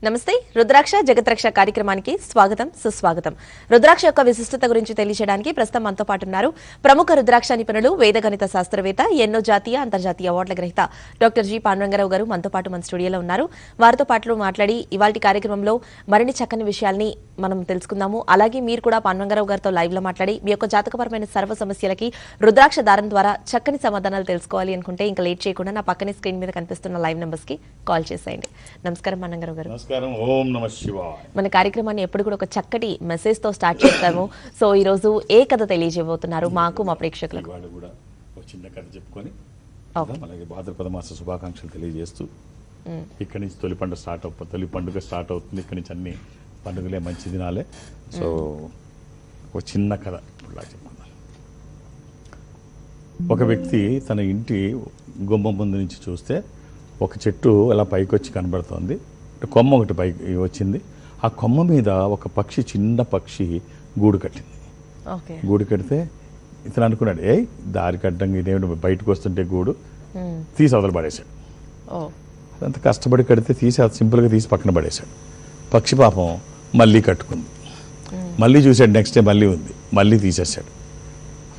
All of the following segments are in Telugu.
నమస్తే రుద్రాక్ష జగత్రక్ష కార్యక్రమానికి స్వాగతం సుస్వాగతం. రుద్రాక్ష యొక్క విశిష్టత గురించి తెలియజేయడానికి ప్రస్తుతం మనతో పాటు ఉన్నారు ప్రముఖ రుద్రాక్ష నిపుణులు, వేదగణిత శాస్త్రవేత్త, ఎన్నో జాతీయ అంతర్జాతీయ అవార్డుల గ్రహీత డాక్టర్ జి పాండురంగారావు గారు మనతో పాటు మన స్టూడియోలో ఉన్నారు. వారితో పాటు మాట్లాడి ఇవాల్టి కార్యక్రమంలో మరిన్ని చక్కని విషయాల్ని మనం తెలుసుకుందాము. అలాగే మీరు కూడా పాండురంగారావు గారితో లైవ్ లో మాట్లాడి మీ యొక్క జాతకపరమైన సర్వ సమస్యలకి రుద్రాక్ష దారం ద్వారా చక్కని సమాధానాలు తెలుసుకోవాలి అనుకుంటే ఇంకా లేట్ చేయకుండా నా పక్కనే స్క్రీన్ మీద కనిపిస్తున్న లైవ్ నెంబర్స్ కి కాల్ చేసేయండి. నమస్కారం పాండురంగారావు గారు. ఓం నమః శివాయ. మన కార్యక్రమాన్ని ఎప్పుడు కూడా ఒక చక్కటి మెసేజ్ తో స్టార్ట్ చేస్తాము. సో ఈ రోజు ఏ కథ తెలియజేయబోతున్నారు మాకు, మా ప్రేక్షకులకు? వాళ్ళు కూడా ఒక చిన్న కథ చెప్పుకొని అలాగే భాద్రపద మాస శుభాకాంక్షలు తెలియజేస్తూ ఇక్కడి నుంచి తొలి పండుగ స్టార్ట్ అవుతుంది. ఇక్కడి నుంచి అన్ని పండుగలే మంచి దినాలే. సో ఒక చిన్న కథ ఇప్పుడు చెప్పుకుందాం. ఒక వ్యక్తి తన ఇంటి గుమ్మం ముందు నుంచి చూస్తే ఒక చెట్టు అలా పైకి వచ్చి కనబడుతోంది. కొమ్మ ఒకటి పైకి వచ్చింది. ఆ కొమ్మ మీద ఒక పక్షి, చిన్న పక్షి గూడు కట్టింది. గూడు కడితే ఇతను అనుకున్నాడు, దారి కట్టంగా ఇదేమిటి బయటకు వస్తుంటే గూడు తీసి అవతల పడేశాడు. అదంతా కష్టపడి కడితే తీసి సింపుల్గా తీసి పక్కన పడేశాడు. పక్షి పాపం మళ్ళీ కట్టుకుంది. మళ్ళీ చూశాడు, నెక్స్ట్ డే మళ్ళీ ఉంది, మళ్ళీ తీసేశాడు.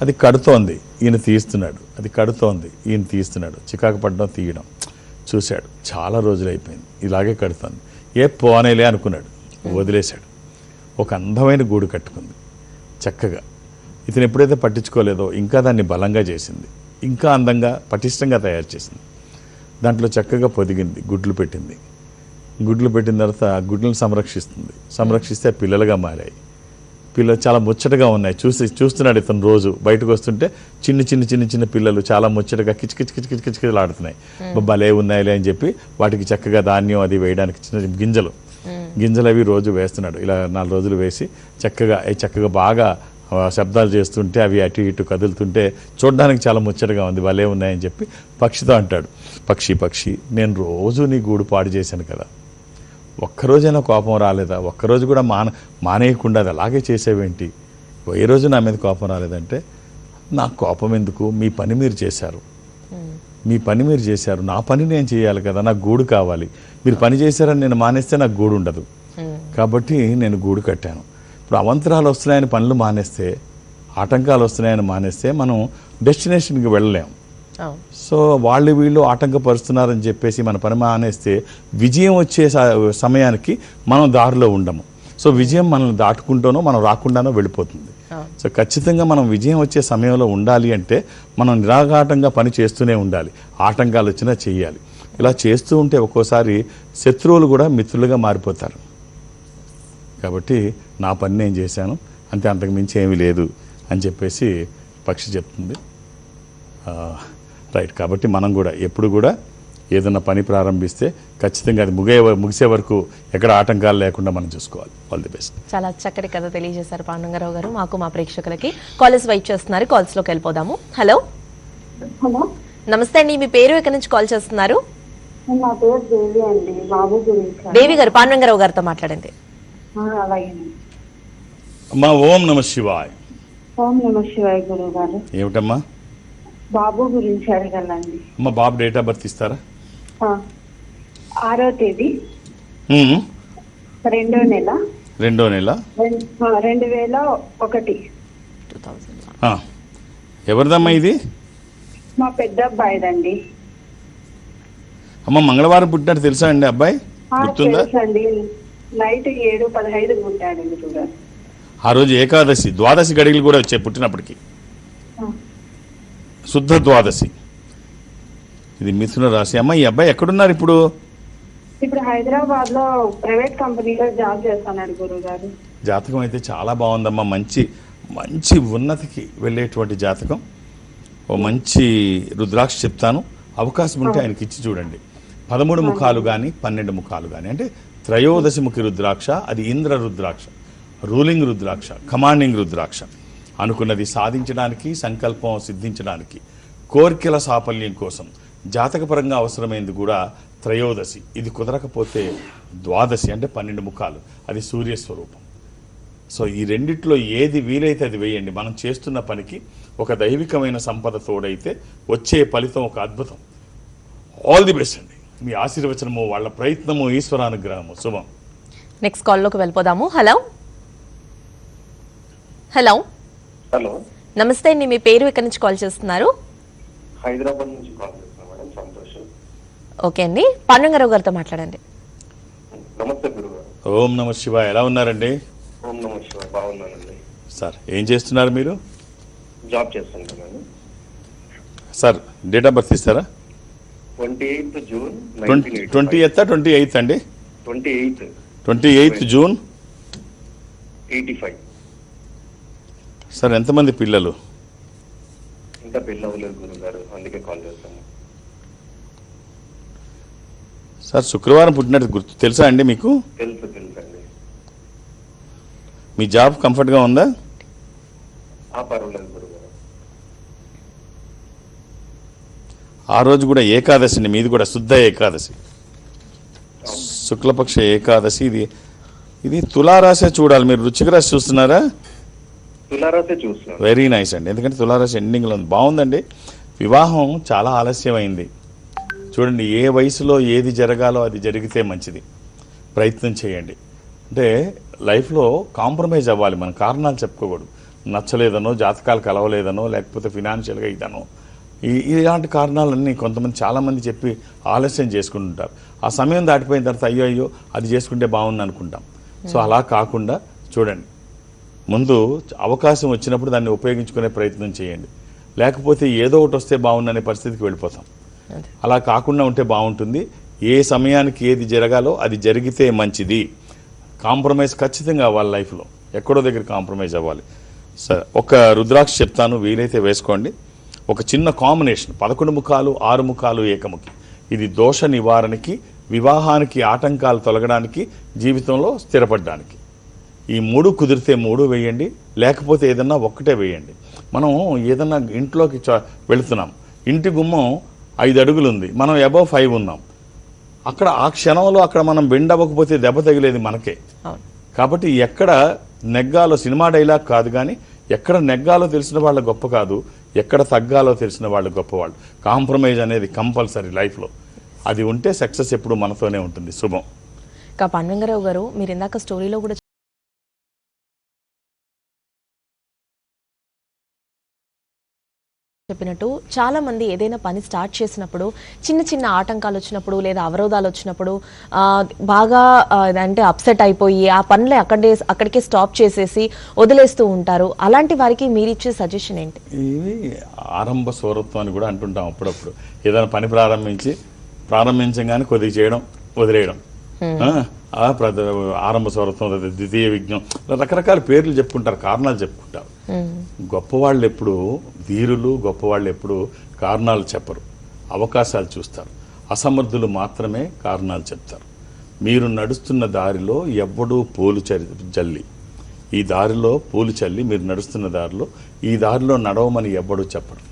అది కడుతోంది, ఈయన తీస్తున్నాడు. అది కడుతోంది, ఈయన తీస్తున్నాడు. చికాకు పడడం, తీయడం చూశాడు. చాలా రోజులు అయిపోయింది, ఇలాగే కడుతుంది. పోనేలే అనుకున్నాడు, వదిలేశాడు. ఒక అందమైన గూడు కట్టుకుంది చక్కగా. ఇతను ఎప్పుడైతే పట్టించుకోలేదో ఇంకా దాన్ని బలంగా చేసింది, ఇంకా అందంగా పటిష్టంగా తయారు చేసింది. దాంట్లో చక్కగా పొదిగింది, గుడ్లు పెట్టింది. గుడ్లు పెట్టిన తర్వాత ఆ గుడ్లను సంరక్షిస్తే పిల్లలుగా మారాయి. పిల్లలు చాలా ముచ్చటగా ఉన్నాయి. చూస్తున్నాడు ఇతను. రోజు బయటకు వస్తుంటే చిన్న పిల్లలు చాలా ముచ్చటగా కిచకిచలాడుతున్నాయి. భలే ఉన్నాయిలే అని చెప్పి వాటికి చక్కగా ధాన్యం అది వేయడానికి చిన్న గింజలు అవి రోజు వేస్తున్నాడు. ఇలా 4 రోజులు వేసి చక్కగా బాగా శబ్దాలు చేస్తుంటే అవి అటు ఇటు కదులుతుంటే చూడడానికి చాలా ముచ్చటగా ఉంది, భలే ఉన్నాయని చెప్పి పక్షితో అంటాడు, పక్షి నేను రోజు నీ గూడు పాడు చేశాను కదా, ఒక్కరోజైనా కోపం రాలేదా? ఒక్కరోజు కూడా మానేయకుండా అది అలాగే చేసేవేంటి? ఏ రోజు నా మీద కోపం రాలేదంటే, నాకు కోపం ఎందుకు? మీ పని మీరు చేశారు, నా పని నేను చేయాలి కదా, నాకు గూడు కావాలి. మీరు పని చేశారని నేను మానేస్తే నాకు గూడు ఉండదు. కాబట్టి నేను గూడు కట్టాను. ఇప్పుడు అవంతరాలు వస్తున్నాయని పనులు మానేస్తే, ఆటంకాలు వస్తున్నాయని మానేస్తే మనం డెస్టినేషన్కి వెళ్ళలేం. సో వీళ్ళు ఆటంకపరుస్తున్నారని చెప్పేసి మన పని మానేస్తే విజయం వచ్చే సమయానికి మనం దారిలో ఉండము. సో విజయం మనల్ని దాటుకుంటూనో మనం రాకుండానో వెళ్ళిపోతుంది. సో ఖచ్చితంగా మనం విజయం వచ్చే సమయంలో ఉండాలి అంటే మనం నిరాఘాటంగా పని చేస్తూనే ఉండాలి. ఆటంకాలు వచ్చినా చేయాలి. ఇలా చేస్తూ ఉంటే ఒక్కోసారి శత్రువులు కూడా మిత్రులుగా మారిపోతారు. కాబట్టి నా పని నేను చేశాను అంతే, అంతకు మించి ఏమీ లేదు అని చెప్పేసి పక్షి చెప్తుంది. రైట్. కాబట్టి మనం కూడా ఎప్పుడు కూడా ఏదన్నా పని ప్రారంభిస్తే ఖచ్చితంగా అది ముగిసే వరకు ఎక్కడ ఆటంకాలు లేకుండా మనం చూసుకోవాలి. All the best. చాలా చక్కటి కథ తెలియజేశారు పాండురంగారావు గారు. మాకు, మా ప్రేక్షకులకి కాల్స్ వెయిట్ చేస్తున్నారు. కాల్స్ లోకి వెళ్ళిపోదాము. హలో నమస్తే అండి, మీ పేరు, ఎక్కడి నుంచి కాల్ చేస్తున్నారు? దేవి గారు, పాండురంగారావు గారితో మాట్లాడండి. అమ్మా ఓం నమః శివాయ. ఓం నమః శివాయ గురువు గారు. ఏమిటమ్మా? బాబు గురించి అడగాలండి. అమ్మ బాబు డేట్ ఆఫ్ బర్త్ ఇస్తారా? 6వ తేదీ 2వ నెల 2001. ఎవరిదమ్మా ఇది? మా పెద్ద అబ్బాయిదండి. అమ్మ మంగళవారం పుట్టినట్టు తెలుసా అండి అబ్బాయి? గుర్తుందా? నైట్ 7:15 పుట్టాడండి కూడా. ఆ రోజు ఏకాదశి, ద్వాదశి గడియలు కూడా వచ్చాయి పుట్టినప్పటికి. శుద్ధ ద్వాదశి. ఇది మిథున రాశి. అమ్మ ఈ అబ్బాయి ఎక్కడున్నారు ఇప్పుడు? ఇప్పుడు హైదరాబాద్ లో ప్రైవేట్ కంపెనీలో జాబ్ చేస్తున్నాడు గురువు గారు. జాతకం అయితే చాలా బాగుందమ్మా. మంచి ఉన్నతికి వెళ్ళేటువంటి జాతకం. ఓ మంచి రుద్రాక్ష చెప్తాను, అవకాశం ఉంటే ఆయనకి ఇచ్చి చూడండి. 13 ముఖాలు కానీ 12 ముఖాలు కానీ, అంటే త్రయోదశిముఖి రుద్రాక్ష. అది ఇంద్ర రుద్రాక్ష, రూలింగ్ రుద్రాక్ష, కమాండింగ్ రుద్రాక్ష. అనుకున్నది సాధించడానికి, సంకల్పం సిద్ధించడానికి, కోరికల సాఫల్యం కోసం జాతకపరంగా అవసరమైంది కూడా త్రయోదశి. ఇది కుదరకపోతే ద్వాదశి, అంటే 12 ముఖాలు, అది సూర్యస్వరూపం. సో ఈ రెండిట్లో ఏది వీలైతే అది వేయండి. మనం చేస్తున్న పనికి ఒక దైవికమైన సంపద తోడైతే వచ్చే ఫలితం ఒక అద్భుతం. ఆల్ ది బెస్ట్ అండి. మీ ఆశీర్వచనము, వాళ్ళ ప్రయత్నము, ఈశ్వరానుగ్రహము. శుభం. నెక్స్ట్ కాల్లోకి వెళ్ళిపోదాము. హలో హలో హలో, నమస్తే అండి, మీ పేరు ఎక్కడి నుంచి కాల్ చేస్తున్నారు? హైదరాబాద్ నుంచి కాల్ చేస్తున్నాం మేడం. సంతోషం. ఓకే అండి, పాండురంగారావు గారితో మాట్లాడండి. నమస్తే గురుగారు. ఓం నమ శివ. ఎలా ఉన్నారండి? ఓం నమ శివ. బాగున్నానండి. సార్ ఏం చేస్తున్నారు మీరు? జాబ్ చేస్తుంటాను. సార్ డేట్ ఆఫ్ బర్త్ ఇస్తారా? 28th June 28th 28th అండి? 28th June 85. సార్ ఎంతమంది పిల్లలు? ఇంకా పెళ్ళి అవ్వలేదు గురుగారు, అందుకే కాల్ చేస్తాను. సార్ శుక్రవారం పుట్టినట్టు గుర్తు తెలుసా అండి మీకు? తెలుసండి. మీ జాబ్ కంఫర్ట్గా ఉందా? పర్వాలేదు గురుగారు. ఆ రోజు కూడా ఏకాదశిని, మీది కూడా శుద్ధ ఏకాదశి, శుక్లపక్ష ఏకాదశి. ఇది తులారాశి చూడాలి. మీరు వృశ్చిక రాశి చూస్తున్నారా? తులారాశి చూస్తున్నాను. వెరీ నైస్ అండి, ఎందుకంటే తులారాశి ఎండింగ్లో ఉంది. బాగుందండి. వివాహం చాలా ఆలస్యమైంది. చూడండి, ఏ వయసులో ఏది జరగాలో అది జరిగితే మంచిది. ప్రయత్నం చేయండి. అంటే లైఫ్లో కాంప్రమైజ్ అవ్వాలి. మనం కారణాలు చెప్పుకోకూడదు. నచ్చలేదనో, జాతకాలు కలవలేదనో, లేకపోతే ఫినాన్షియల్గా ఇదనో, ఇలాంటి కారణాలన్నీ కొంతమంది చాలామంది చెప్పి ఆలస్యం చేసుకుంటుంటారు. ఆ సమయం దాటిపోయిన తర్వాత అయ్యో అది చేసుకుంటే బాగుంది అనుకుంటాం. సో అలా కాకుండా చూడండి, ముందు అవకాశం వచ్చినప్పుడు దాన్ని ఉపయోగించుకునే ప్రయత్నం చేయండి. లేకపోతే ఏదో ఒకటి వస్తే బాగుందనే పరిస్థితికి వెళ్ళిపోతాం. అలా కాకుండా ఉంటే బాగుంటుంది. ఏ సమయానికి ఏది జరగాలో అది జరిగితే మంచిది. కాంప్రమైజ్ ఖచ్చితంగా అవ్వాలి. లైఫ్లో ఎక్కడో దగ్గర కాంప్రమైజ్ అవ్వాలి. సరే, ఒక రుద్రాక్ష చెప్తాను, వీలైతే వేసుకోండి. ఒక చిన్న కాంబినేషన్, 11 ముఖాలు 6 ముఖాలు ఏకముఖి. ఇది దోష నివారణకి, వివాహానికి ఆటంకాలు తొలగడానికి, జీవితంలో స్థిరపడడానికి. ఈ 3 కుదిరితే 3 వేయండి, లేకపోతే ఏదన్నా ఒక్కటే వేయండి. మనం ఏదన్నా ఇంట్లోకి వెళుతున్నాం, ఇంటి గుమ్మం 5 అడుగులు ఉంది, మనం అబవ్ 5 ఉన్నాం. అక్కడ ఆ క్షణంలో అక్కడ మనం బెండ్ అవ్వకపోతే దెబ్బ తగిలేది మనకే. కాబట్టి ఎక్కడ నెగ్గాలో, సినిమా డైలాగ్ కాదు కానీ, ఎక్కడ నెగ్గాలో తెలిసిన వాళ్ళ గొప్ప కాదు, ఎక్కడ తగ్గాలో తెలిసిన వాళ్ళు గొప్పవాళ్ళు. కాంప్రమైజ్ అనేది కంపల్సరీ లైఫ్లో. అది ఉంటే సక్సెస్ ఎప్పుడు మనతోనే ఉంటుంది. శుభం. ఇంకా పాండురంగారావు గారు, మీరు ఇందాక స్టోరీలో కూడా చెప్పినట్టు చాలా మంది ఏదైనా పని స్టార్ట్ చేసినప్పుడు చిన్న చిన్న ఆటంకాలు వచ్చినప్పుడు లేదా అవరోధాలు వచ్చినప్పుడు బాగా అంటే అప్సెట్ అయిపోయి ఆ పనులే అక్కడికే స్టాప్ చేసేసి వదిలేస్తూ ఉంటారు. అలాంటి వారికి మీరు ఇచ్చే సజెషన్ ఏంటి? ఇవి ఆరంభ స్వరత్వం అని కూడా అంటుంటాం అప్పుడప్పుడు. ఏదైనా పని ప్రారంభించగానే కొద్దిగా చేయడం, వదిలేయడం. ఆరంభ స్వరత్వం, ద్వితీయ విజ్ఞం, రకరకాల పేర్లు చెప్పుకుంటారు, కారణాలు చెప్పుకుంటారు. గొప్పవాళ్ళు ఎప్పుడు ధీరులు, గొప్పవాళ్ళు ఎప్పుడు కారణాలు చెప్పరు, అవకాశాలు చూస్తారు. అసమర్థులు మాత్రమే కారణాలు చెప్తారు. మీరు నడుస్తున్న దారిలో ఎవ్వడూ పూలు జల్లి, ఈ దారిలో పూలు చల్లి మీరు నడుస్తున్న దారిలో, ఈ దారిలో నడవమని ఎవ్వడూ చెప్పరు.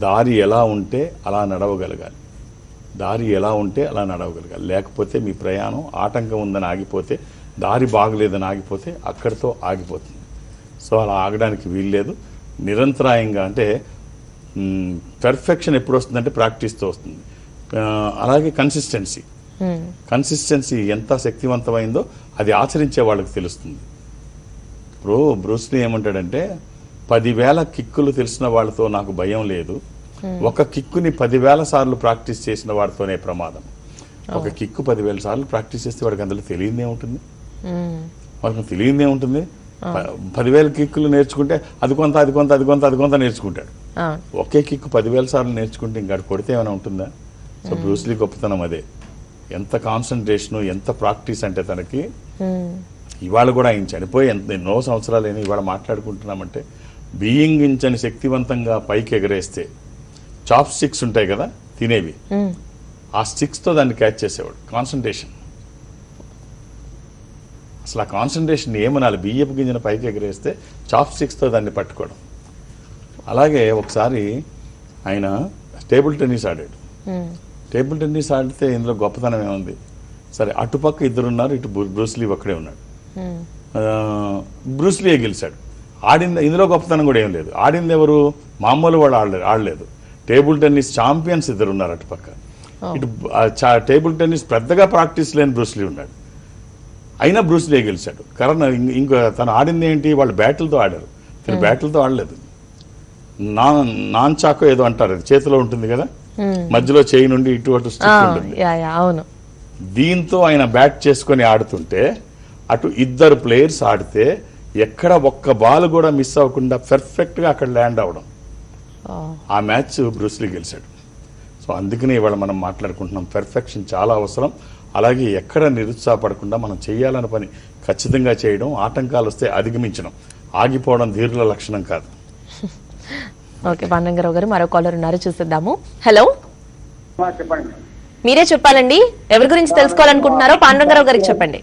దారి ఎలా ఉంటే అలా నడవగలగాలి. దారి ఎలా ఉంటే అలా నడవగలగాలి. లేకపోతే మీ ప్రయాణం ఆటంకం ఉందని ఆగిపోతే, దారి బాగలేదని ఆగిపోతే అక్కడితో ఆగిపోతుంది. సో అలా ఆగడానికి వీల్లేదు. నిరంతరాయంగా, అంటే పెర్ఫెక్షన్ ఎప్పుడు వస్తుందంటే ప్రాక్టీస్తో వస్తుంది. అలాగే కన్సిస్టెన్సీ ఎంత శక్తివంతమైందో అది ఆచరించే వాళ్ళకి తెలుస్తుంది. ఇప్పుడు బ్రూస్లీ ఏమంటాడంటే, 10,000 కిక్కులు తెలిసిన వాళ్ళతో నాకు భయం లేదు, ఒక కిక్కుని 10,000 సార్లు ప్రాక్టీస్ చేసిన వాడితోనే ప్రమాదం. ఒక కిక్కు 10,000 సార్లు ప్రాక్టీస్ చేస్తే వాడికి అందులో తెలియదే ఉంటుంది. వాడికి తెలియదే ఉంటుంది. 10,000 కిక్కులు నేర్చుకుంటే అది కొంత నేర్చుకుంటాడు. ఒకే కిక్కు 10,000 సార్లు నేర్చుకుంటే ఇంకా కొడితే ఏమైనా ఉంటుందా? సో బ్రూస్లీ గొప్పతనం అదే. ఎంత కాన్సన్ట్రేషను, ఎంత ప్రాక్టీస్ అంటే తనకి. ఇవాళ కూడా ఆయన చనిపోయి ఎన్నో సంవత్సరాలు ఇవాళ మాట్లాడుకుంటున్నామంటే, బియ్యింగించని శక్తివంతంగా పైకి ఎగరేస్తే చాప్ స్టిక్స్ ఉంటాయి కదా తినేవి, ఆ స్టిక్స్తో దాన్ని క్యాచ్ చేసేవాడు. కాన్సన్ట్రేషన్. అసలు ఆ కాన్సన్ట్రేషన్ ఏమనాలి? బియ్యపు గింజను పైకి ఎగరేస్తే చాప్ స్టిక్స్తో దాన్ని పట్టుకోవడం. అలాగే ఒకసారి ఆయన టేబుల్ టెన్నిస్ ఆడాడు. టేబుల్ టెన్నిస్ ఆడితే ఇందులో గొప్పతనం ఏముంది? సరే, అటుపక్క 2 ఉన్నారు, ఇటు బ్రూస్లీ ఒక్కడే ఉన్నాడు. బ్రూస్లీయే గెలిచాడు. ఇందులో గొప్పతనం కూడా ఏం లేదు. ఆడింది ఎవరు? మామూలు వాడు ఆడలేదు. టేబుల్ టెన్నిస్ ఛాంపియన్స్ 2 ఉన్నారు అటుపక్క. ఇటు టేబుల్ టెన్నిస్ పెద్దగా ప్రాక్టీస్ లేని బ్రూస్లీ ఉన్నాడు, అయినా బ్రూస్లీ గెలిచాడు. కారణం ఇంకా తను ఆడింది ఏంటి, వాళ్ళు బ్యాటిల్తో ఆడారు, తను బ్యాటిల్తో ఆడలేదు. నాన్ చాకో ఏదో అంటారు, అది చేతిలో ఉంటుంది కదా, మధ్యలో చేయి నుండి ఇటు అటు స్టిక్ ఉంటుంది. అవును. దీంతో ఆయన బ్యాట్ చేసుకొని ఆడుతుంటే అటు ఇద్దరు ప్లేయర్స్ ఆడితే ఎక్కడ ఒక్క బాల్ కూడా మిస్ అవ్వకుండా పర్ఫెక్ట్గా అక్కడ ల్యాండ్ అవడం, ఆ మ్యాచ్ బ్రూస్లీ గెలిచాడు. సో అందుకనే ఇవాళ మనం మాట్లాడుకుంటున్నాం, పెర్ఫెక్షన్ చాలా అవసరం. అలాగే ఎక్కడ నిరుత్సాహపడకుండా మనం చేయాలన్న పని ఖచ్చితంగా చేయడం, ఆటంకాలు వస్తే అధిగమించడం, ఆగిపోవడం ధీరుల లక్షణం కాదు. ఓకే పాండురంగారావు గారు, మరో కాలర్ ఉన్నారు, చూసిద్దాము. హలో, చెప్పండి. మీరే చెప్పాలండి, ఎవరి గురించి తెలుసుకోవాలనుకుంటున్నారో పాండురంగారావు గారికి చెప్పండి.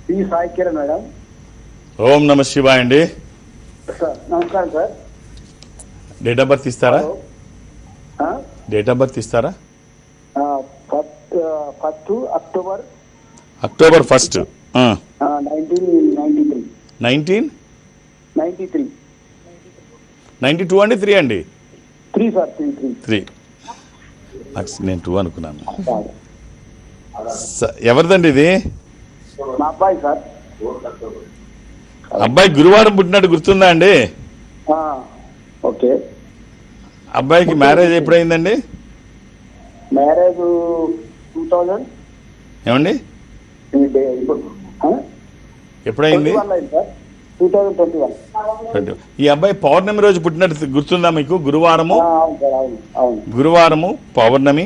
పి సాయి కిరణ్ మేడం. ఓం నమ శివాయ అండి. సార్ నమస్కారం సార్. డేట్ ఆఫ్ బర్త్ ఇస్తారా? ఆ? డేట్ ఆఫ్ బర్త్ ఇస్తారా? First October October 1 1993. 1992 అండి, 3 అండి? 3 సార్, 3. నేను 2 అనుకున్నాను. ఎవరిదండి ఇది? మా అబ్బాయి సార్. అబ్బాయి గురువారం పుట్టినట్టు గుర్తుందా అండి? ఓకే. అబ్బాయికి మ్యారేజ్ ఎప్పుడైందండి? మ్యారేజ్ 2000 ఏమండి ఎప్పుడైంది? 2021. ఈ అబ్బాయి పౌర్ణమి రోజు పుట్టినట్టు గుర్తుందా మీకు? గురువారము, అవును సార్, అవును అవును గురువారము పౌర్ణమి.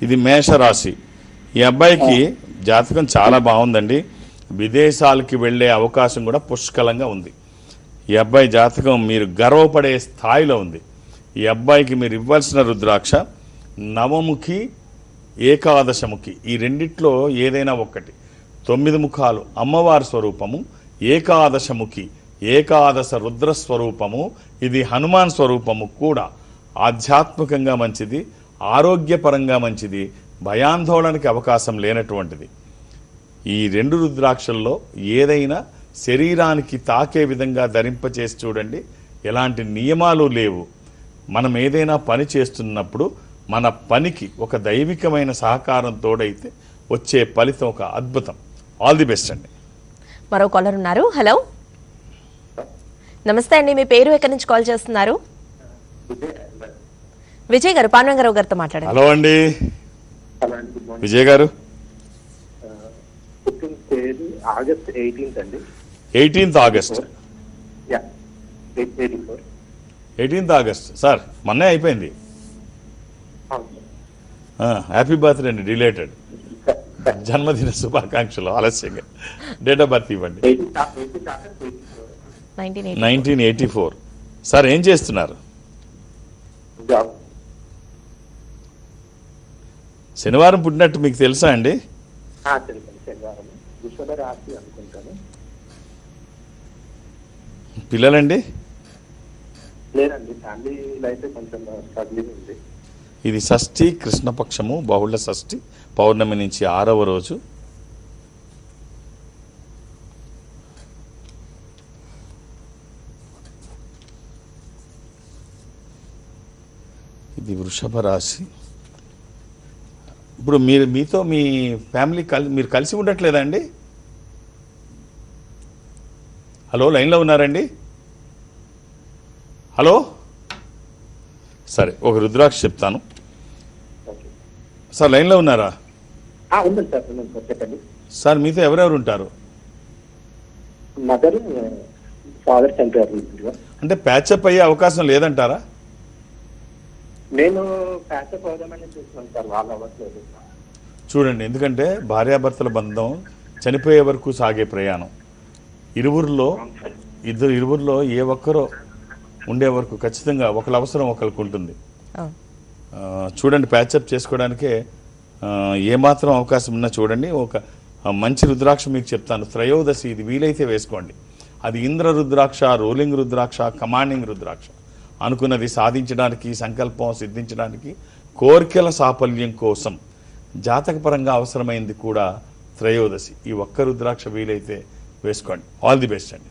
ఇది మేషరాశి. ఈ అబ్బాయికి జాతకం చాలా బాగుందండి, విదేశాలకి వెళ్ళే అవకాశం కూడా పుష్కలంగా ఉంది. ఈ అబ్బాయి జాతకం మీరు గర్వపడే స్థాయిలో ఉంది. ఈ అబ్బాయికి మీరు ఇవ్వాల్సిన రుద్రాక్ష నవముఖి, ఏకాదశముఖి, ఈ రెండిట్లో ఏదైనా ఒక్కటి. 9 ముఖాలు అమ్మవారి స్వరూపము, ఏకాదశముఖి ఏకాదశ రుద్ర స్వరూపము, ఇది హనుమాన్ స్వరూపము కూడా. ఆధ్యాత్మికంగా మంచిది, ఆరోగ్యపరంగా మంచిది, భయాందోళనకి అవకాశం లేనటువంటిది. ఈ 2 రుద్రాక్షల్లో ఏదైనా శరీరానికి తాకే విధంగా ధరింపచేసి చూడండి. ఎలాంటి నియమాలు లేవు. మనం ఏదైనా పని చేస్తున్నప్పుడు మన పనికి ఒక దైవికమైన సహకారం తోడైతే వచ్చే ఫలితం ఒక అద్భుతం. ఆల్ ది బెస్ట్ అండి. మరో కాలర్ ఉన్నారు. హలో, నమస్తే అండి, మీ పేరు, ఎక్కడి నుంచి కాల్ చేస్తున్నారు? విజయ్ గారు, పాండురంగారావు గారితో మాట్లాడండి. హలో అండి విజయ్ గారు. ఆగస్ట్ 18th అండి. 18th August. 18th August sir, మొన్నే అయిపోయింది. హ్యాపీ బర్త్డే అండి, రిలేటెడ్ జన్మదిన శుభాకాంక్షలు ఆలస్యంగా. డేట్ ఆఫ్ బర్త్ ఇవ్వండి. 1984. సార్ ఏం చేస్తున్నారు? శనివారం పుట్టినట్టు మీకు తెలుసా అండి? శనివారం వృషభ రాశి అనుకుంటాను. పిల్లలండి? లేదండి, ఫ్యామిలీ లైఫ్ కొంచెం స్ట్రగ్లింగ్ ఉంది. ఇది షష్ఠి, కృష్ణపక్షము, బహుళ షష్ఠి, పౌర్ణమి నుంచి 6వ రోజు. ఇది వృషభ రాశి. ఇప్పుడు మీతో మీ ఫ్యామిలీ మీరు కలిసి ఉండట్లేదా అండి? హలో, లైన్లో ఉన్నారండి? హలో, సరే ఒక రుద్రాక్ష చెప్తాను. సార్ లైన్లో ఉన్నారా? ఉందండి సార్, ఉన్నాను సార్, చెప్పండి సార్. మీతో ఎవరెవరు ఉంటారు? మదర్, ఫాదర్ చనిపోయారు. అంటే ప్యాచప్ అయ్యే అవకాశం లేదంటారా? నేను ప్యాచప్ అవుదామని చూస్తున్నాను సార్, వాళ్ళు అవ్వట్లేదు. చూడండి, ఎందుకంటే భార్యాభర్తల బంధం చనిపోయే వరకు సాగే ప్రయాణం. ఇరువురిలో ఏ ఒక్కరో ఉండే వరకు ఖచ్చితంగా ఒకళ్ళ అవసరం ఒకరికి ఉంటుంది. చూడండి, ప్యాచప్ చేసుకోవడానికే ఏమాత్రం అవకాశం ఉన్నా చూడండి. ఒక మంచి రుద్రాక్ష మీకు చెప్తాను, త్రయోదశి, ఇది వీలైతే వేసుకోండి. అది ఇంద్ర రుద్రాక్ష, రోలింగ్ రుద్రాక్ష, కమాండింగ్ రుద్రాక్ష. అనుకున్నది సాధించడానికి, సంకల్పం సిద్ధించడానికి, కోరికల సాఫల్యం కోసం జాతకపరంగా అవసరమైంది కూడా త్రయోదశి. ఈ ఒక్క రుద్రాక్ష వీలైతే వేసుకోండి. ఆల్ ది బెస్ట్ అండి.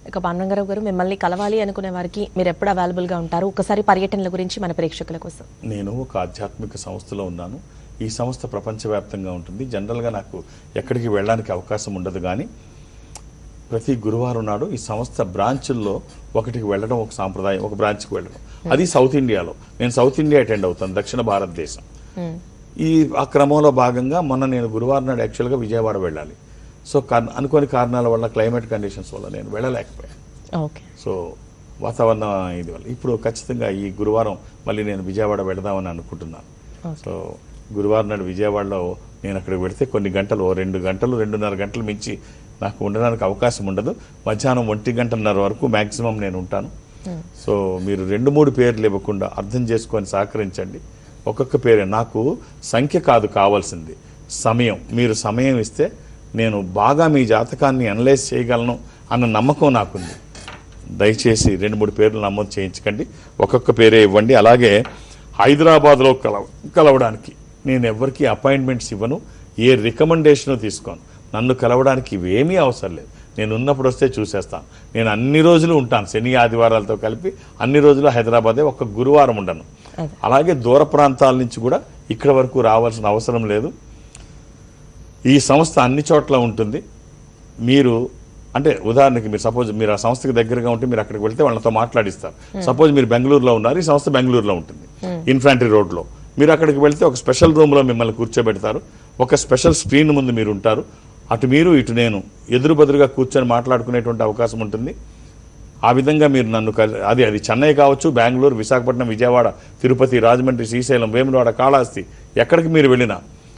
ఇక పాండురంగారావు గారు, మిమ్మల్ని కలవాలి అనుకునే వారికి మీరు ఎప్పుడు అవైలబుల్గా ఉంటారు? ఒకసారి పర్యటనల గురించి మన ప్రేక్షకుల కోసం. నేను ఒక ఆధ్యాత్మిక సంస్థలో ఉన్నాను. ఈ సంస్థ ప్రపంచవ్యాప్తంగా ఉంటుంది. జనరల్గా నాకు ఎక్కడికి వెళ్ళడానికి అవకాశం ఉండదు, కానీ ప్రతి గురువారం నాడు ఈ సంస్థ బ్రాంచుల్లో ఒకటికి వెళ్ళడం ఒక సాంప్రదాయం, ఒక బ్రాంచ్కి వెళ్ళడం. అది సౌత్ ఇండియాలో. నేను సౌత్ ఇండియా అటెండ్ అవుతాను, దక్షిణ భారతదేశం. ఆ క్రమంలో భాగంగా మొన్న నేను గురువారం నాడు యాక్చువల్గా విజయవాడ వెళ్ళాలి. సో అనుకోని కారణాల వల్ల, క్లైమేట్ కండిషన్స్ వల్ల నేను వెళ్ళలేకపోయాను. ఓకే. సో వాతావరణం ఇది వల్ల ఇప్పుడు ఖచ్చితంగా ఈ గురువారం మళ్ళీ నేను విజయవాడ వెళదామని అనుకుంటున్నాను. సో గురువారం నాడు విజయవాడలో నేను అక్కడికి వెళితే కొన్ని గంటలు, 2 గంటలు 2.5 గంటలు మించి నాకు ఉండడానికి అవకాశం ఉండదు. మధ్యాహ్నం 1:30 వరకు మ్యాక్సిమం నేను ఉంటాను. సో మీరు 2-3 పేర్లు ఇవ్వకుండా అర్థం చేసుకొని సహకరించండి. ఒక్కొక్క పేరే నాకు సంఖ్య కాదు కావాల్సింది, సమయం. మీరు సమయం ఇస్తే నేను బాగా మీ జాతకాన్ని అనలైజ్ చేయగలను అన్న నమ్మకం నాకుంది. దయచేసి 2-3 పేర్లు నమోదు చేయించకండి, ఒక్కొక్క పేరే ఇవ్వండి. అలాగే హైదరాబాద్లో కలవడానికి నేను ఎవరికి అపాయింట్మెంట్స్ ఇవ్వను, ఏ రికమెండేషను తీసుకోను. నన్ను కలవడానికి ఇవేమీ అవసరం లేదు. నేను ఉన్నప్పుడు వస్తే చూసేస్తాను. నేను అన్ని రోజులు ఉంటాను, శని ఆదివారాలతో కలిపి అన్ని రోజులు హైదరాబాదే, ఒక్క గురువారం ఉండను. అలాగే దూర ప్రాంతాల నుంచి కూడా ఇక్కడ వరకు రావాల్సిన అవసరం లేదు. ఈ సంస్థ అన్ని చోట్ల ఉంటుంది. మీరు అంటే ఉదాహరణకి మీరు సపోజ్ మీరు ఆ సంస్థకి దగ్గరగా ఉంటే మీరు అక్కడికి వెళ్తే వాళ్ళతో మాట్లాడిస్తారు. సపోజ్ మీరు బెంగళూరులో ఉన్నారు, ఈ సంస్థ బెంగళూరులో ఉంటుంది, ఇన్ఫాంట్రీ రోడ్లో. మీరు అక్కడికి వెళ్తే ఒక స్పెషల్ రూమ్లో మిమ్మల్ని కూర్చోబెడతారు, ఒక స్పెషల్ స్క్రీన్ ముందు మీరు ఉంటారు. అటు మీరు ఇటు నేను ఎదురు బదురుగా కూర్చొని మాట్లాడుకునేటువంటి అవకాశం ఉంటుంది. ఆ విధంగా మీరు నన్ను అది చెన్నై కావచ్చు, బెంగళూరు, విశాఖపట్నం, విజయవాడ, తిరుపతి, రాజమండ్రి, శ్రీశైలం, వేములవాడ, కాళహస్తి, ఎక్కడికి మీరు వెళ్ళినా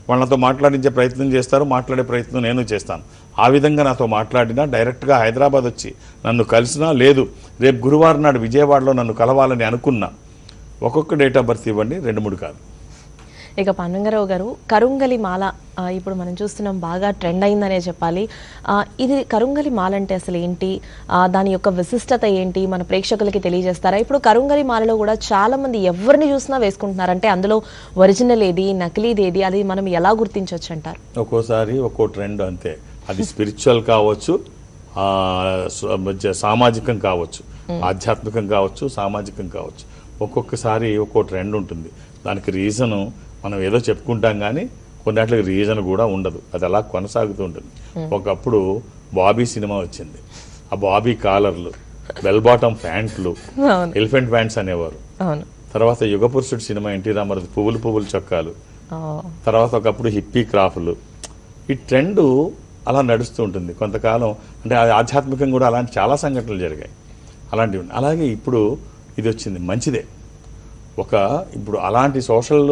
వాళ్ళతో మాట్లాడించే ప్రయత్నం చేస్తారు, మాట్లాడే ప్రయత్నం నేను చేస్తాను. ఆ విధంగా నాతో మాట్లాడినా, డైరెక్ట్గా హైదరాబాద్ వచ్చి నన్ను కలిసినా, లేదు రేపు గురువారం నాడు విజయవాడలో నన్ను కలవాలని అనుకున్నా, ఒక్కొక్క డేట్ ఆఫ్ బర్త్ ఇవ్వండి, 2-3 కాదు. ఇక పాండురంగారావు గారు, కరుంగలి మాల ఇప్పుడు మనం చూస్తున్నాం, బాగా ట్రెండ్ అయిందనే చెప్పాలి. ఇది కరుంగలి మాల అంటే అసలు ఏంటి, దాని యొక్క విశిష్టత ఏంటి, మన ప్రేక్షకులకి తెలియజేస్తారా? ఇప్పుడు కరుంగలి మాలలో కూడా చాలా మంది ఎవరిని చూసినా వేసుకుంటున్నారు. అంటే అందులో ఒరిజినల్ ఏది, నకిలీది ఏది, అది మనం ఎలా గుర్తించవచ్చు అంటారు? ఒక్కోసారి ఒక్కో ట్రెండ్ అంతే. అది స్పిరిచువల్ కావచ్చు, సామాజికం కావచ్చు, ఆధ్యాత్మికం కావచ్చు, సామాజికం కావచ్చు. ఒక్కొక్కసారి ఒక్కో ట్రెండ్ ఉంటుంది. దానికి రీజను మనం ఏదో చెప్పుకుంటాం, కానీ కొన్నిట్లకి రీజన్ కూడా ఉండదు. అది అలా కొనసాగుతూ ఉంటుంది. ఒకప్పుడు బాబీ సినిమా వచ్చింది. ఆ బాబీ కాలర్లు, బెల్ బాటమ్ ప్యాంట్లు, ఎలిఫెంట్ ప్యాంట్స్ అనేవారు. తర్వాత యుగపురుషుడు సినిమా, ఎన్టీ రామారావు పువ్వులు చొక్కాలు. తర్వాత ఒకప్పుడు హిప్పీ క్రాఫ్లు. ఈ ట్రెండ్ అలా నడుస్తూ ఉంటుంది కొంతకాలం. అంటే ఆధ్యాత్మికంగా కూడా అలాంటి చాలా సంఘటనలు జరిగాయి అలాంటివి. అలాగే ఇప్పుడు ఇది వచ్చింది, మంచిదే. ఇప్పుడు అలాంటి సోషల్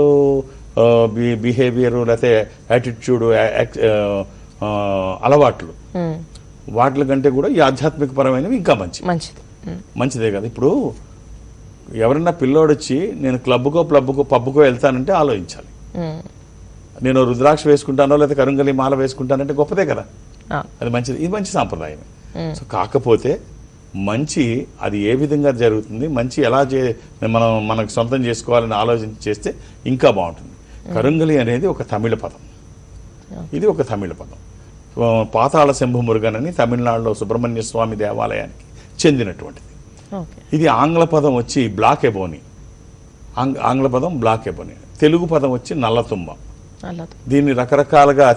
బిహేవియర్, లేకపోతే యాటిట్యూడ్, అలవాట్లు, వాటి కంటే కూడా ఈ ఆధ్యాత్మిక పరమైనవి ఇంకా మంచిదే కదా. ఇప్పుడు ఎవరన్నా పిల్లోడొచ్చి నేను పబ్బుకో వెళ్తానంటే ఆలోచించాలి. నేను రుద్రాక్ష వేసుకుంటానో లేదా కరుంగలి మాల వేసుకుంటానంటే గొప్పదే కదా, అది మంచిది. ఇది మంచి సాంప్రదాయమే. సో కాకపోతే మంచి అది ఏ విధంగా జరుగుతుంది, మంచి ఎలా మనకు సొంతం చేసుకోవాలని ఆలోచించి చేస్తే ఇంకా బాగుంటుంది. కరుంగలి అనేది ఒక తమిళ పదం. ఇది ఒక తమిళ పదం. పాతాళ శంభు మురుగన్ అని తమిళనాడులో సుబ్రహ్మణ్య స్వామి దేవాలయానికి చెందినటువంటిది. ఇది ఆంగ్ల పదం వచ్చి బ్లాక్ ఎబోని. ఆంగ్ల పదం బ్లాక్ ఎబోని. తెలుగు పదం వచ్చి నల్లతుమ్మ. దీన్ని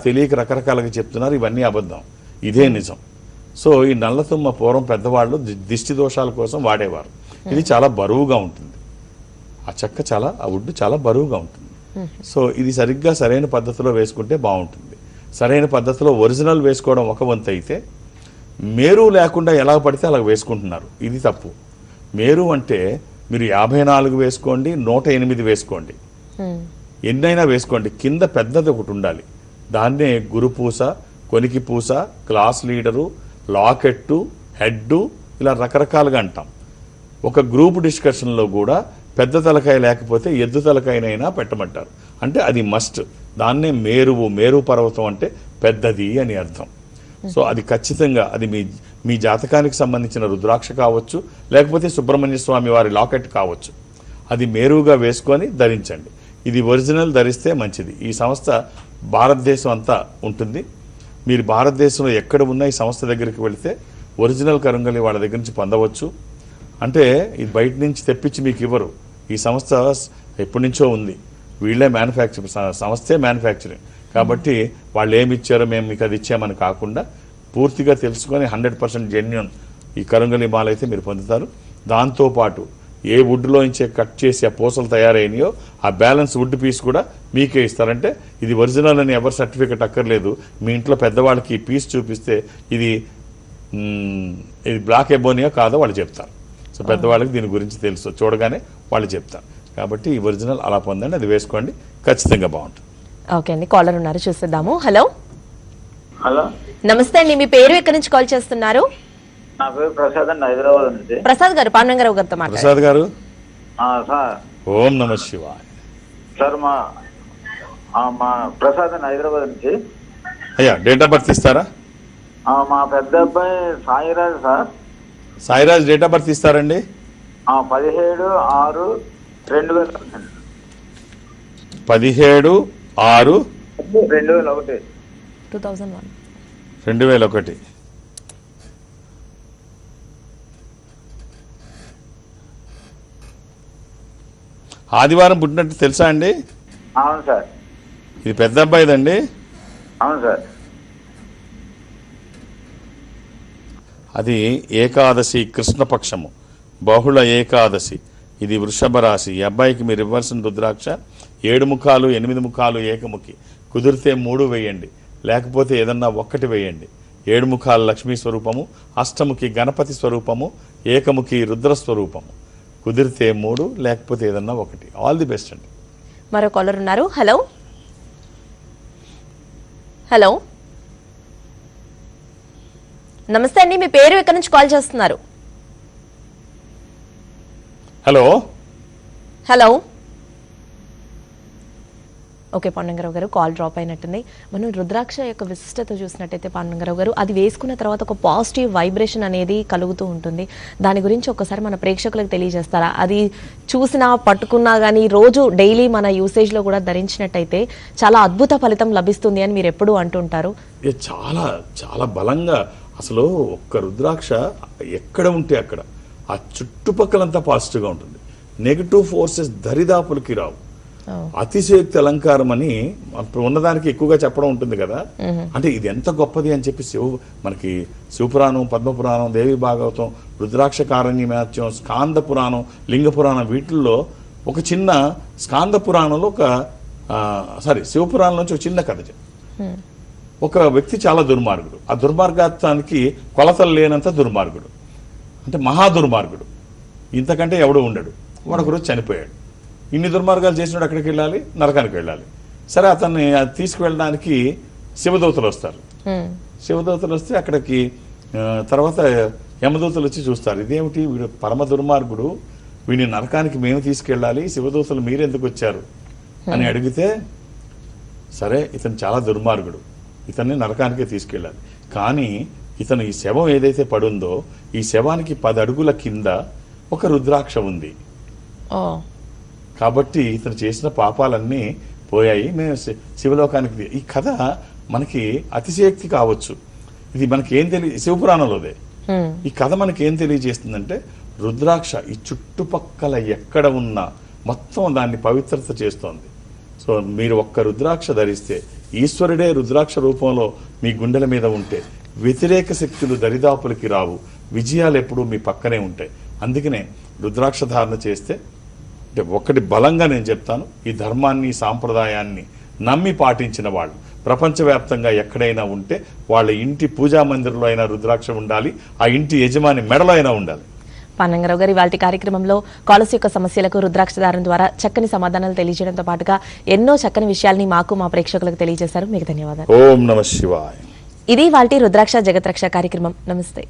తెలియక రకరకాలుగా చెప్తున్నారు. ఇవన్నీ అబద్ధం, ఇదే నిజం. సో ఈ నల్లతుమ్మ పూర్వం పెద్దవాళ్ళు దిష్టి దోషాల కోసం వాడేవారు. ఇది చాలా బరువుగా ఉంటుంది. ఆ వుడ్ చాలా బరువుగా ఉంటుంది. సో ఇది సరిగ్గా సరైన పద్ధతిలో వేసుకుంటే బాగుంటుంది. సరైన పద్ధతిలో ఒరిజినల్ వేసుకోవడం ఒక వంతు అయితే, మేరు లేకుండా ఎలా పడితే అలా వేసుకుంటున్నారు, ఇది తప్పు. మేరు అంటే మీరు 54 వేసుకోండి, 108 వేసుకోండి, ఎన్నైనా వేసుకోండి, కింద పెద్దది ఒకటి ఉండాలి. దాన్నే గురుపూస, కొనికి పూస, క్లాస్ లీడరు, లాకెట్టు, హెడ్డు, ఇలా రకరకాలుగా అంటాం. ఒక గ్రూప్ డిస్కషన్లో కూడా పెద్ద తలకాయ లేకపోతే ఎద్దు తలకాయనైనా పెట్టమంటారు. అంటే అది మస్ట్. దాన్నే మేరు పర్వతం అంటే పెద్దది అని అర్థం. సో అది ఖచ్చితంగా అది మీ జాతకానికి సంబంధించిన రుద్రాక్ష కావచ్చు, లేకపోతే సుబ్రహ్మణ్య స్వామి వారి లాకెట్ కావచ్చు. అది మేరుగా వేసుకొని ధరించండి. ఇది ఒరిజినల్ ధరిస్తే మంచిది. ఈ సంస్థ భారతదేశం అంతా ఉంటుంది. మీరు భారతదేశంలో ఎక్కడ ఉన్నా ఈ సంస్థ దగ్గరికి వెళితే ఒరిజినల్ కరంగలి వాళ్ళ దగ్గర నుంచి పొందవచ్చు. అంటే ఇది బయట నుంచి తెప్పించి మీకు ఇవ్వరు. ఈ సంస్థ ఎప్పటి నుంచో ఉంది, వీళ్ళే సంస్థే మ్యానుఫ్యాక్చరింగ్. కాబట్టి వాళ్ళు ఏమి ఇచ్చారో మేము మీకు అది ఇచ్చామని కాకుండా పూర్తిగా తెలుసుకొని 100% జెన్యూన్ ఈ కరంగలి మాల అయితే మీరు పొందుతారు. దాంతోపాటు ఏ వుడ్లో నుంచే కట్ చేసి ఆ పూసలు తయారైనయో ఆ బ్యాలెన్స్ వుడ్ పీస్ కూడా మీకే ఇస్తారంటే ఇది ఒరిజినల్ అని ఎవరు సర్టిఫికెట్ అక్కర్లేదు. మీ ఇంట్లో పెద్దవాళ్ళకి ఈ పీస్ చూపిస్తే ఇది బ్లాక్ ఎబోనియా కాదో వాళ్ళు చెప్తారు. సో పెద్దవాళ్ళకి దీని గురించి తెలుసు, చూడగానే వాళ్ళు చెప్తారు. కాబట్టి ఈ ఒరిజినల్ అలా పొందండి, అది వేసుకోండి, ఖచ్చితంగా బాగుంటుంది. ఓకే అండి, కాలర్ ఉన్నారు, చూసేద్దాము. హలో హలో, నమస్తే అండి, మీ పేరు ఎక్కడి నుంచి కాల్ చేస్తున్నారు? నా పేరు ప్రసాద్ అండి, హైదరాబాద్ నుంచి. ప్రసాద్ గారు, పాండురంగారావు గారితో మాట్లాడారు. ప్రసాద్ గారు, సార్. ఓం నమ శివాయ. సార్ మా ప్రసాద్ అండి, హైదరాబాద్ నుంచి. అయ్యా డేట్ ఆఫ్ బర్త్ ఇస్తారా? మా పెద్ద అబ్బాయి Sairaj sir. Sairaj date of birth ఇస్తారండి? 17/6/2001. 17/6/2001. 2001. ఆదివారం పుట్టినట్టు తెలుసా అండి? అవును సార్. ఇది పెద్ద అబ్బాయిదండి. అవును సార్. అది ఏకాదశి, కృష్ణపక్షము, బహుళ ఏకాదశి. ఇది వృషభ రాశి. ఈ అబ్బాయికి మీరు ఇవ్వాల్సిన రుద్రాక్ష 7 ముఖాలు 8 ముఖాలు ఏకముఖి. కుదిరితే 3 వేయండి, లేకపోతే ఏదన్నా 1 వేయండి. 7 ముఖాలు లక్ష్మీ స్వరూపము, అష్టముఖి గణపతి స్వరూపము, ఏకముఖి రుద్ర స్వరూపము. కుదిరితే 3, లేకపోతే ఏదన్నా 1. ఆల్ ది బెస్ట్ అండి. మరో కాలర్ ఉన్నారు. హలో హలో, నమస్తే అండి, మీ పేరు ఎక్కడి నుంచి కాల్ చేస్తున్నారు? Hello hello. ఓకే పాండురంగారావు గారు, కాల్ డ్రాప్ అయినట్టుంది. మనం రుద్రాక్ష యొక్క విశిష్టత చూసినట్టయితే పాండురంగారావు గారు, అది వేసుకున్న తర్వాత ఒక పాజిటివ్ వైబ్రేషన్ అనేది కలుగుతూ ఉంటుంది. దాని గురించి ఒకసారి మన ప్రేక్షకులకు తెలియజేస్తారా? అది చూసినా పట్టుకున్నా కానీ రోజు డైలీ మన యూసేజ్లో కూడా ధరించినట్టయితే చాలా అద్భుత ఫలితం లభిస్తుంది అని మీరు ఎప్పుడూ అంటుంటారు. చాలా చాలా బలంగా, అసలు ఒక్క రుద్రాక్ష ఎక్కడ ఉంటే అక్కడ ఆ చుట్టుపక్కలంతా పాజిటివ్గా ఉంటుంది. నెగిటివ్ ఫోర్సెస్ దరిదాపులకి రావు. అతిశయోక్తి అలంకారం అని ఉన్నదానికి ఎక్కువగా చెప్పడం ఉంటుంది కదా. అంటే ఇది ఎంత గొప్పది అని చెప్పి మనకి శివపురాణం, పద్మపురాణం, దేవి భాగవతం, రుద్రాక్ష కారణ్యమాత్యం, స్కాంద పురాణం, లింగ పురాణం, వీటిల్లో ఒక చిన్న స్కాంద పురాణంలో శివపురాణం నుంచి ఒక చిన్న కథ. ఒక వ్యక్తి చాలా దుర్మార్గుడు. ఆ దుర్మార్గానికి కొలతలు లేనంత దుర్మార్గుడు, అంటే మహా దుర్మార్గుడు. ఇంతకంటే ఎవడు ఉండడు. వాడు ఒకరోజు చనిపోయాడు. ఇన్ని దుర్మార్గాలు చేసినాడు, అక్కడికి వెళ్ళాలి, నరకానికి వెళ్ళాలి. సరే, అతన్ని తీసుకువెళ్ళడానికి శివదూతలు వస్తారు. శివదూతలు వస్తే అక్కడికి తర్వాత యమదూతలు వచ్చి చూస్తారు. ఇదేమిటి, వీడు పరమ దుర్మార్గుడు, వీడిని నరకానికి మేము తీసుకెళ్ళాలి, శివదూతలు మీరెందుకు వచ్చారు అని అడిగితే, సరే ఇతను చాలా దుర్మార్గుడు, ఇతన్ని నరకానికే తీసుకెళ్ళాలి. కానీ ఇతను ఈ శవం ఏదైతే పడుందో ఈ శవానికి 10 అడుగుల కింద ఒక రుద్రాక్ష ఉంది. కాబట్టి ఇతను చేసిన పాపాలన్నీ పోయాయి, మేము శివలోకానికి. ఈ కథ మనకి అతిశయోక్తి కావచ్చు, ఇది మనకి ఏం శివపురాణంలోదే. ఈ కథ మనకి ఏం తెలియజేస్తుందంటే, రుద్రాక్ష ఈ చుట్టుపక్కల ఎక్కడ ఉన్నా మొత్తం దాన్ని పవిత్రత చేస్తోంది. సో మీరు ఒక్క రుద్రాక్ష ధరిస్తే, ఈశ్వరుడే రుద్రాక్ష రూపంలో మీ గుండెల మీద ఉంటే వ్యతిరేక శక్తులు దరిదాపులకి రావు, విజయాలు ఎప్పుడూ మీ పక్కనే ఉంటాయి. అందుకనే రుద్రాక్ష ధారణ చేస్తే, అంటే ఒకటి బలంగా నేను చెప్తాను, ఈ ధర్మాన్ని సాంప్రదాయాన్ని నమ్మి పాటించిన వాళ్ళు ప్రపంచవ్యాప్తంగా ఎక్కడైనా ఉంటే వాళ్ళ ఇంటి పూజా మందిరంలో అయినా రుద్రాక్ష ఉండాలి, ఆ ఇంటి యజమాని మెడలో అయినా ఉండాలి. పాండురంగారావు గారు, ఇవాళ కార్యక్రమంలో కాలర్స్ యొక్క సమస్యలకు రుద్రాక్ష ధారణ ద్వారా చక్కని సమాధానాలు తెలియజేయడంతో పాటుగా ఎన్నో చక్కని విషయాల్ని మాకు మా ప్రేక్షకులకు తెలియజేశారు. మీకు ధన్యవాదాలు. ఓం నమః శివాయ. ఇది వాల్టి రుద్రాక్ష జగత్రక్ష కార్యక్రమం. నమస్తే.